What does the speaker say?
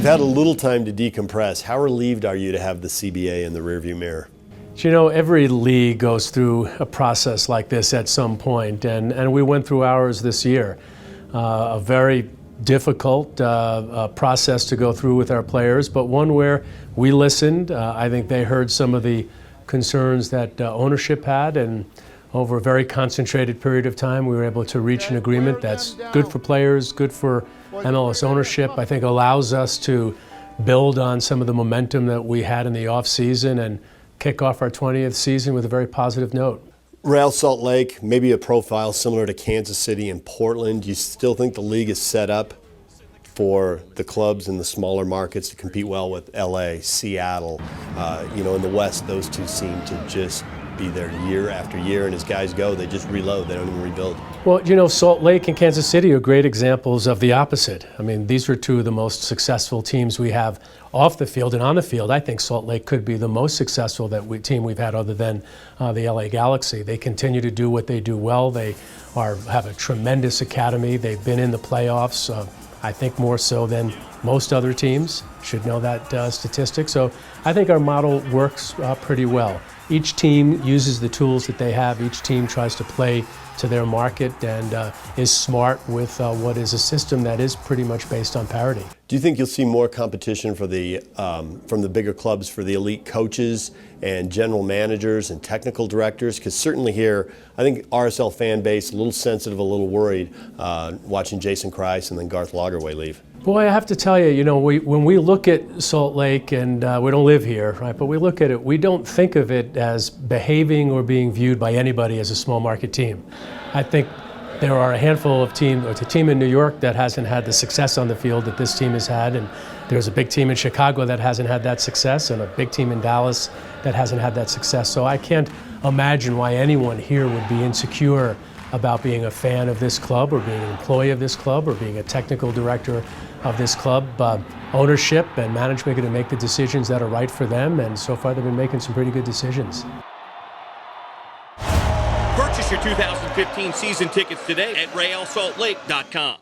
You've had a little time to decompress. How relieved are you to have the CBA in the rearview mirror? You know, every league goes through a process like this at some point, and we went through ours this year. A very difficult process to go through with our players, but one where we listened. I think they heard some of the concerns that ownership had, and over a very concentrated period of time, we were able to reach an agreement that's good for players, good for MLS ownership. I think allows us to build on some of the momentum that we had in the offseason and kick off our 20th season with a very positive note. Real Salt Lake, maybe a profile similar to Kansas City and Portland. Do you still think the league is set up for the clubs in the smaller markets to compete well with LA, Seattle? In the West, those two seem to just be there year after year, and as guys go, they just reload. They don't even rebuild. Well, Salt Lake and Kansas City are great examples of the opposite. I mean, these are two of the most successful teams we have off the field and on the field. I think Salt Lake could be the most successful team we've had other than the LA Galaxy. They continue to do what they do well. They have a tremendous academy. They've been in the playoffs, I think more so than most other teams. Should know that statistic. So I think our model works pretty well. Each team uses the tools that they have. Each team tries to play to their market and is smart with what is a system that is pretty much based on parity. Do you think you'll see more competition for from the bigger clubs for the elite coaches and general managers and technical directors? Because certainly here, I think RSL fan base a little sensitive, a little worried watching Jason Kreis and then Garth Lagerwey leave. Boy, I have to tell you, when we look at Salt Lake, and we don't live here, right? But we look at it, we don't think of it as behaving or being viewed by anybody as a small market team. I think there are a handful of teams, or a team in New York that hasn't had the success on the field that this team has had, and there's a big team in Chicago that hasn't had that success, and a big team in Dallas that hasn't had that success. So I can't imagine why anyone here would be insecure about being a fan of this club or being an employee of this club or being a technical director of this club. Ownership and management are going to make the decisions that are right for them, and so far they've been making some pretty good decisions. Purchase your 2015 season tickets today at RealSaltLake.com.